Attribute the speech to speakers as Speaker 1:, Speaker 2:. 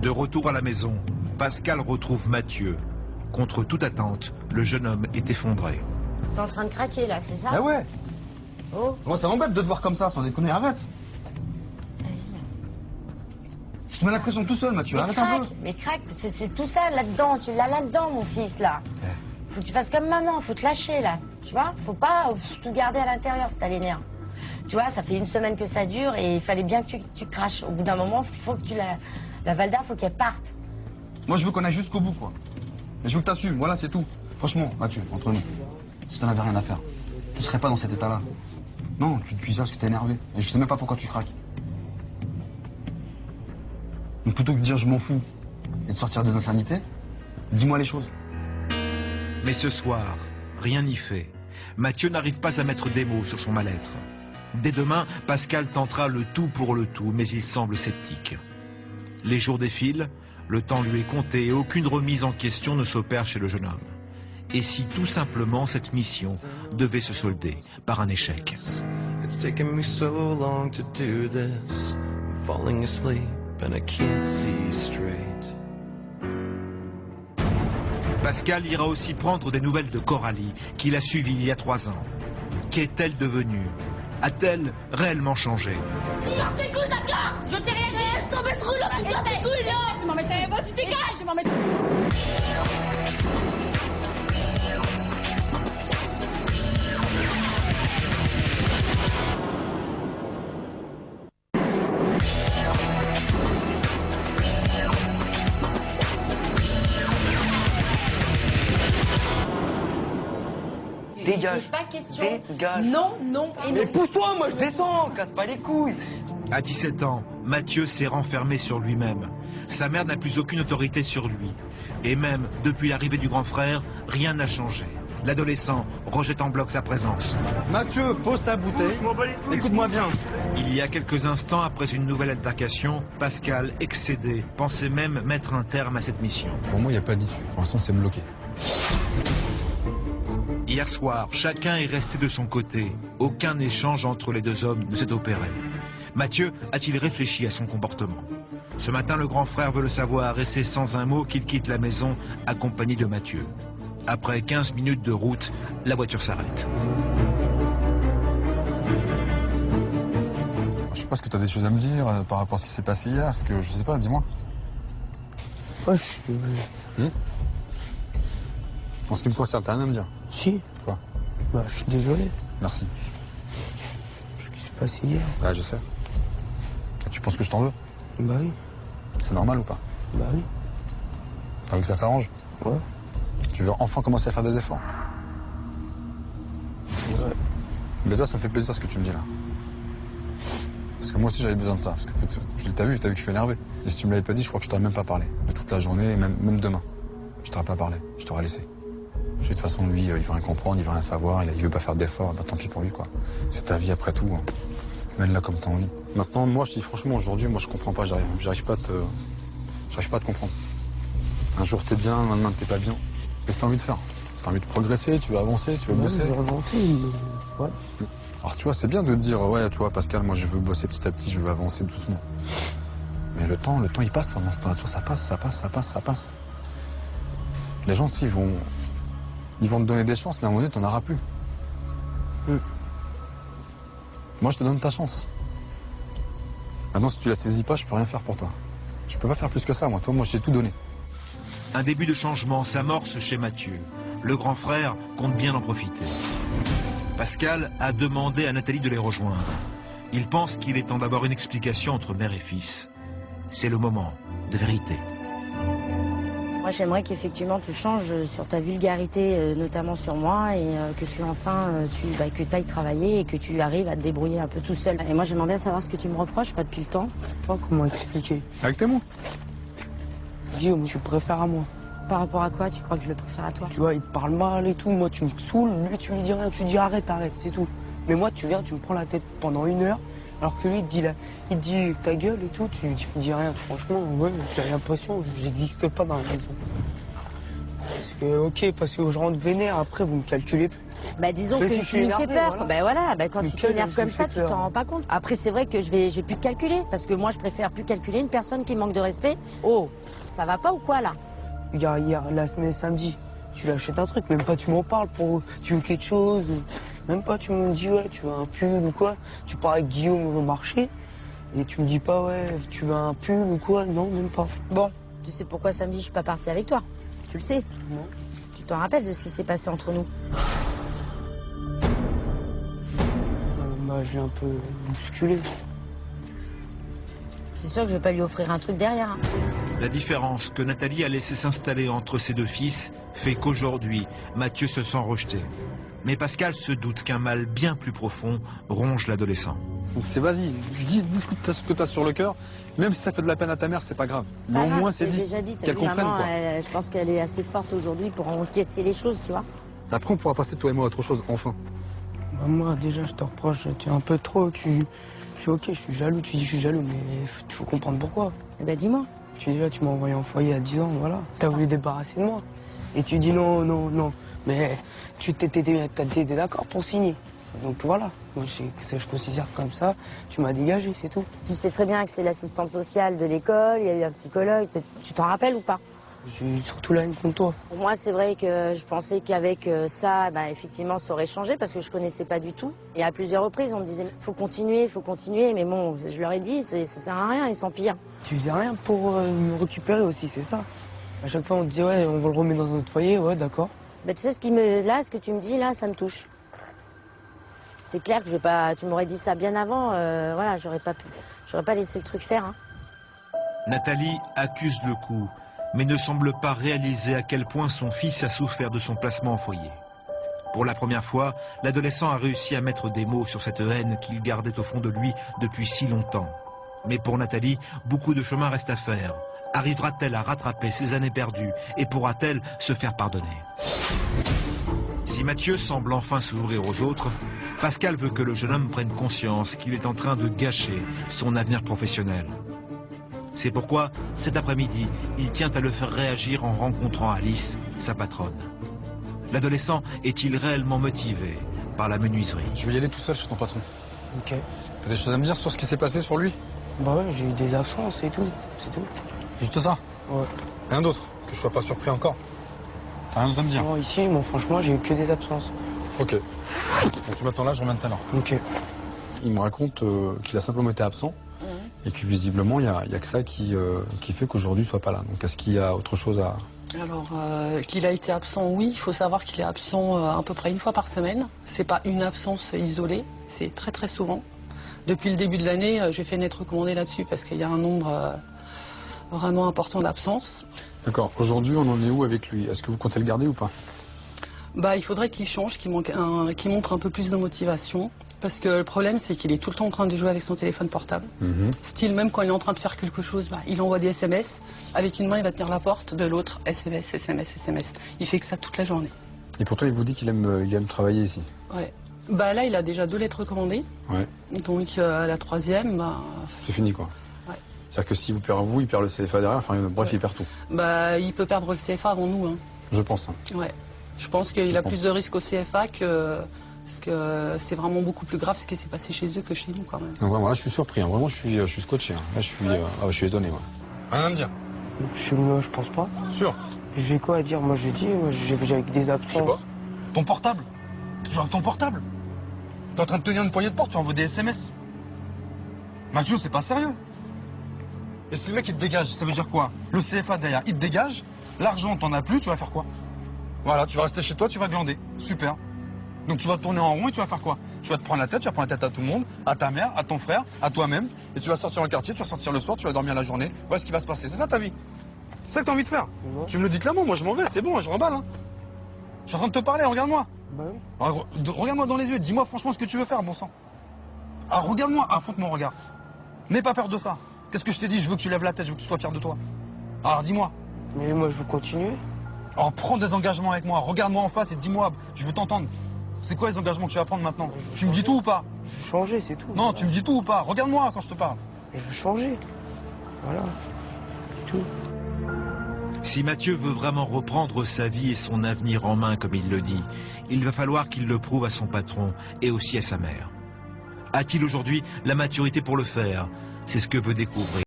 Speaker 1: De retour à la maison, Pascal retrouve Mathieu. Contre toute attente, le jeune homme est effondré.
Speaker 2: T'es en train de craquer là, c'est ça?
Speaker 3: Ah ouais.
Speaker 2: Oh.
Speaker 3: Moi ça m'embête de te voir comme ça, sans déconner, arrête.
Speaker 2: Vas-y.
Speaker 3: Je te mets la pression tout seul, Mathieu, arrête un peu.
Speaker 2: Mais craque, c'est tout ça là-dedans, tu l'as là-dedans mon fils là. Faut que tu fasses comme maman, faut te lâcher là, tu vois? Faut pas tout garder à l'intérieur si t'as les nerfs. Tu vois, ça fait une semaine que ça dure et il fallait bien que tu craches. Au bout d'un moment, faut que tu la Valda, faut qu'elle parte.
Speaker 3: Moi je veux qu'on aille jusqu'au bout, quoi. Mais je veux que t'assumes, voilà, c'est tout. Franchement, Mathieu, entre nous, si t'en avais rien à faire, tu serais pas dans cet état-là. Non, tu te dis ça parce que t'es énervé. Et je sais même pas pourquoi tu craques. Donc plutôt que de dire je m'en fous et de sortir des insanités, dis-moi les choses.
Speaker 1: Mais ce soir, rien n'y fait. Mathieu n'arrive pas à mettre des mots sur son mal-être. Dès demain, Pascal tentera le tout pour le tout, mais il semble sceptique. Les jours défilent, le temps lui est compté et aucune remise en question ne s'opère chez le jeune homme. Et si tout simplement cette mission devait se solder par un échec?
Speaker 4: It's taken me so long to do this. I'm falling asleep and I can't see straight.
Speaker 1: Pascal ira aussi prendre des nouvelles de Coralie, qu'il a suivie il y a 3 ans. Qu'est-elle devenue? A-t-elle réellement changé?
Speaker 5: Tu casses tes couilles, d'accord? Je t'ai rien dit. Je t'en mettrai là, tu casses tes couilles, là. Tu m'en mettais, vas-y, dégage. Tu m'en mettais.
Speaker 6: Dégage.
Speaker 2: Pas question.
Speaker 6: Dégage.
Speaker 2: Non, non et non.
Speaker 6: Mais pousse-toi, moi je descends, casse pas les couilles.
Speaker 1: À 17 ans, Mathieu s'est renfermé sur lui-même. Sa mère n'a plus aucune autorité sur lui. Et même depuis l'arrivée du grand frère, rien n'a changé. L'adolescent rejette en bloc sa présence.
Speaker 3: Mathieu, pose ta bouteille. Écoute-moi bien.
Speaker 1: Il y a quelques instants, après une nouvelle altercation, Pascal, excédé, pensait même mettre un terme à cette mission.
Speaker 7: Pour moi, il n'y a pas d'issue. Pour l'instant, c'est bloqué.
Speaker 1: Hier soir, chacun est resté de son côté. Aucun échange entre les deux hommes ne s'est opéré. Mathieu a-t-il réfléchi à son comportement? Ce matin, le grand frère veut le savoir et c'est sans un mot qu'il quitte la maison accompagné de Mathieu. Après 15 minutes de route, la voiture s'arrête.
Speaker 7: Je sais pas ce que tu as des choses à me dire par rapport à ce qui s'est passé hier. Parce que je sais pas, dis-moi.
Speaker 6: Ouais,
Speaker 7: En ce qui me concerne, t'as rien à me dire?
Speaker 6: Si.
Speaker 7: Quoi?
Speaker 6: Bah, je suis désolé.
Speaker 7: Merci.
Speaker 6: Ce qui s'est passé hier.
Speaker 7: Ouais, je sais. Et tu penses que je t'en veux?
Speaker 6: Bah oui.
Speaker 7: C'est normal ou pas?
Speaker 6: Bah oui.
Speaker 7: T'as vu que ça s'arrange?
Speaker 6: Ouais.
Speaker 7: Tu veux enfin commencer à faire des efforts?
Speaker 6: Ouais.
Speaker 7: Mais toi, ça me fait plaisir ce que tu me dis là. Parce que moi aussi, j'avais besoin de ça. Parce que t'as vu que je suis énervé. Et si tu me l'avais pas dit, je crois que je t'aurais même pas parlé. De toute la journée, même demain. Je t'aurais pas parlé. Je t'aurais laissé. De toute façon, lui, il veut rien comprendre, il veut rien savoir, il veut pas faire d'efforts. Bah tant pis pour lui, quoi. C'est ta vie après tout. Hein. Mène-la comme t'as envie. Maintenant, moi, je dis franchement, aujourd'hui, moi, je comprends pas. J'arrive pas à te comprendre. Un jour, t'es bien, le lendemain, t'es pas bien. Qu'est-ce que t'as envie de faire? T'as envie de progresser, tu veux avancer, tu veux bosser?
Speaker 6: Je veux avancer, mais... voilà.
Speaker 7: Alors tu vois, c'est bien de dire, ouais, tu vois, Pascal, moi je veux bosser petit à petit, je veux avancer doucement. Mais le temps il passe pendant ce temps-là, tu vois, ça passe. Les gens, ils vont te donner des chances, mais à un moment donné, t'en auras plus. Moi, je te donne ta chance. Maintenant, si tu la saisis pas, je peux rien faire pour toi. Je peux pas faire plus que ça, moi. Toi, moi, j'ai tout donné.
Speaker 1: Un début de changement s'amorce chez Mathieu. Le grand frère compte bien en profiter. Pascal a demandé à Nathalie de les rejoindre. Il pense qu'il est temps d'avoir une explication entre mère et fils. C'est le moment de vérité.
Speaker 2: Moi, j'aimerais qu'effectivement tu changes sur ta vulgarité, notamment sur moi, et que tu que ailles travailler et que tu arrives à te débrouiller un peu tout seul. Et moi, j'aimerais bien savoir ce que tu me reproches, pas depuis le temps.
Speaker 6: Je sais pas comment expliquer.
Speaker 7: Avec tes mots.
Speaker 6: Guillaume, je préfère à moi.
Speaker 2: Par rapport à quoi tu crois que je le préfère à toi?
Speaker 6: Tu vois, il te parle mal et tout, moi tu me saoules, lui tu lui dis rien, tu dis arrête, c'est tout. Mais moi tu viens, tu me prends la tête pendant 1 heure, alors que lui il te dit ta gueule et tout, tu dis rien, franchement, ouais, j'ai l'impression que j'existe pas dans la maison. Parce que, ok, parce que je rentre vénère, après vous me calculez plus.
Speaker 2: Bah disons
Speaker 6: Mais
Speaker 2: que
Speaker 6: si je
Speaker 2: tu
Speaker 6: suis
Speaker 2: nous fais
Speaker 6: énervé,
Speaker 2: peur.
Speaker 6: voilà.
Speaker 2: Bah voilà, bah, quand
Speaker 6: Mais
Speaker 2: tu
Speaker 6: quel
Speaker 2: t'énerves
Speaker 6: je
Speaker 2: comme
Speaker 6: me
Speaker 2: ça,
Speaker 6: fais
Speaker 2: tu
Speaker 6: peur.
Speaker 2: t'en rends pas compte. Après, c'est vrai que j'ai plus de calculer, parce que moi, je préfère plus calculer une personne qui manque de respect. Oh, ça va pas ou quoi, là?
Speaker 6: Hier, la semaine samedi, tu l'achètes un truc, même pas tu m'en parles pour... Tu veux quelque chose, même pas tu me dis, ouais, tu veux un pull ou quoi. Tu pars avec Guillaume au marché, et tu me dis pas, ouais, tu veux un pull ou quoi. Non, même pas.
Speaker 2: Bon, tu sais pourquoi samedi, je suis pas partie avec toi. Tu le sais.
Speaker 6: Non.
Speaker 2: Tu t'en rappelles de ce qui s'est passé entre nous?
Speaker 6: Bah, j'ai un peu bousculé.
Speaker 2: C'est sûr que je vais pas lui offrir un truc derrière. Hein.
Speaker 1: La différence que Nathalie a laissé s'installer entre ses deux fils fait qu'aujourd'hui, Mathieu se sent rejeté. Mais Pascal se doute qu'un mal bien plus profond ronge l'adolescent.
Speaker 7: Donc c'est vas-y, discute ce que t'as sur le cœur. Même si ça fait de la peine à ta mère, c'est pas grave.
Speaker 2: C'est
Speaker 7: Mais
Speaker 2: pas
Speaker 7: au
Speaker 2: grave,
Speaker 7: moins
Speaker 2: je
Speaker 7: c'est
Speaker 2: t'ai
Speaker 7: dit.
Speaker 2: déjà dit, t'as
Speaker 7: Qu'elle
Speaker 2: vu,
Speaker 7: comprenne
Speaker 2: maman,
Speaker 7: quoi.
Speaker 2: je pense qu'elle est assez forte aujourd'hui pour encaisser les choses, tu vois.
Speaker 7: Après on pourra passer toi et moi à autre chose, enfin.
Speaker 6: Bah, moi, déjà, je te reproche, tu es un peu trop, Je suis ok, je suis jaloux, tu dis je suis jaloux, mais il faut comprendre pourquoi.
Speaker 2: Eh ben dis-moi.
Speaker 6: Tu m'as envoyé en foyer à 10 ans, voilà. T'as voulu débarrasser de moi. Et tu dis non, non, non. Mais tu t'étais d'accord pour signer. Donc voilà, moi, je considère comme ça, tu m'as dégagé, c'est tout.
Speaker 2: Tu sais très bien que c'est l'assistante sociale de l'école, il y a eu un psychologue. Tu t'en rappelles ou pas?
Speaker 6: J'ai eu surtout la haine contre toi.
Speaker 2: Pour moi, c'est vrai que je pensais qu'avec ça, bah, effectivement, ça aurait changé parce que je connaissais pas du tout. Et à plusieurs reprises, on me disait faut continuer, mais bon, je leur ai dit, ça sert à rien, ils s'empirent.
Speaker 6: Tu faisais rien pour me récupérer aussi, c'est ça. À chaque fois, on te dit ouais, on va le remettre dans notre foyer, ouais, d'accord.
Speaker 2: Bah, tu sais, ce que tu me dis là, ça me touche. C'est clair que je vais pas. Tu m'aurais dit ça bien avant, voilà, j'aurais pas laissé le truc faire. Hein.
Speaker 1: Nathalie accuse le coup, mais ne semble pas réaliser à quel point son fils a souffert de son placement en foyer. Pour la première fois, l'adolescent a réussi à mettre des mots sur cette haine qu'il gardait au fond de lui depuis si longtemps. Mais pour Nathalie, beaucoup de chemin reste à faire. Arrivera-t-elle à rattraper ses années perdues et pourra-t-elle se faire pardonner? Si Mathieu semble enfin s'ouvrir aux autres, Pascal veut que le jeune homme prenne conscience qu'il est en train de gâcher son avenir professionnel. C'est pourquoi, cet après-midi, il tient à le faire réagir en rencontrant Alice, sa patronne. L'adolescent est-il réellement motivé par la menuiserie?
Speaker 7: Je vais y aller tout seul chez ton patron.
Speaker 6: Ok.
Speaker 7: T'as des choses à me dire sur ce qui s'est passé sur lui?
Speaker 6: Bah ouais, j'ai eu des absences et tout, c'est tout.
Speaker 7: Juste ça?
Speaker 6: Ouais.
Speaker 7: Rien d'autre? Que je sois pas surpris encore? T'as rien d'autre à me dire?
Speaker 6: Non, ici, moi, franchement, j'ai eu que des absences.
Speaker 7: Ok. Donc tu m'attends là, je reviens tout à l'heure.
Speaker 6: Ok.
Speaker 7: Il me raconte qu'il a simplement été absent et que visiblement il y a que ça qui fait qu'aujourd'hui il soit pas là. Donc est-ce qu'il y a autre chose à...
Speaker 8: Alors, qu'il a été absent, oui. Il faut savoir qu'il est absent à peu près une fois par semaine. C'est pas une absence isolée, c'est très très souvent. Depuis le début de l'année, j'ai fait une lettre recommandée là-dessus parce qu'il y a un nombre vraiment important d'absences.
Speaker 7: D'accord. Aujourd'hui on en est où avec lui? Est-ce que vous comptez le garder ou pas?
Speaker 8: Bah, il faudrait qu'il change, qu'il montre un peu plus de motivation. Parce que le problème, c'est qu'il est tout le temps en train de jouer avec son téléphone portable. Style, même quand il est en train de faire quelque chose, bah, il envoie des SMS. Avec une main, il va tenir la porte, de l'autre, SMS, SMS, SMS. Il fait que ça toute la journée.
Speaker 7: Et pourtant il vous dit qu'il aime travailler ici.
Speaker 8: Ouais. Bah là, il a déjà 2 lettres recommandées.
Speaker 7: Ouais.
Speaker 8: Donc la troisième, bah...
Speaker 7: C'est fini quoi.
Speaker 8: Ouais.
Speaker 7: C'est-à-dire que si vous perdez vous, il perd le CFA derrière, enfin bref, il perd tout.
Speaker 8: Bah, il peut perdre le CFA avant nous. Hein.
Speaker 7: Je pense. Hein.
Speaker 8: Ouais. Je pense qu'il a plus de risques au CFA que... Parce que c'est vraiment beaucoup plus grave ce qui s'est passé chez eux que chez nous quand même.
Speaker 7: Donc voilà, je suis surpris, hein. Vraiment je suis scotché. Hein. Là je suis étonné. Ouais. Rien à me dire?
Speaker 6: Je pense pas.
Speaker 7: Sûr?
Speaker 6: J'ai quoi à dire? Moi, j'ai dit, j'ai des absences.
Speaker 3: Je sais pas. Ton portable? T'es toujours avec ton portable? T'es en train de tenir une poignée de porte, tu envoies des SMS. Mathieu, c'est pas sérieux. Et si le mec il te dégage, ça veut dire quoi? Le CFA derrière, il te dégage, l'argent t'en as plus, tu vas faire quoi? Voilà, tu vas rester chez toi, tu vas glander. Super. Donc tu vas tourner en rond et tu vas faire quoi? Tu vas te prendre la tête, tu vas prendre la tête à tout le monde, à ta mère, à ton frère, à toi-même, et tu vas sortir dans le quartier, tu vas sortir le soir, tu vas dormir la journée, voilà ce qui va se passer. C'est ça ta vie? C'est ça que t'as envie de faire? Tu me le dis clairement, moi je m'en vais, c'est bon, je remballe. Hein. Je suis en train de te parler, regarde-moi.
Speaker 6: Bah oui.
Speaker 3: Regarde-moi dans les yeux, dis-moi franchement ce que tu veux faire, bon sang. Ah, regarde-moi, affronte mon regard. N'aie pas peur de ça. Qu'est-ce que je t'ai dit? Je veux que tu lèves la tête, je veux que tu sois fier de toi. Alors dis-moi.
Speaker 6: Mais moi, je veux continuer.
Speaker 3: Alors prends des engagements avec moi, regarde-moi en face et dis-moi, je veux t'entendre. C'est quoi les engagements que tu vas prendre maintenant? Tu me dis tout ou pas?
Speaker 6: Je veux changer, c'est tout.
Speaker 3: Non, tu me dis tout ou pas? Regarde-moi quand je te parle.
Speaker 6: Je veux changer. Voilà. C'est tout.
Speaker 1: Si Mathieu veut vraiment reprendre sa vie et son avenir en main, comme il le dit, il va falloir qu'il le prouve à son patron et aussi à sa mère. A-t-il aujourd'hui la maturité pour le faire? C'est ce que veut découvrir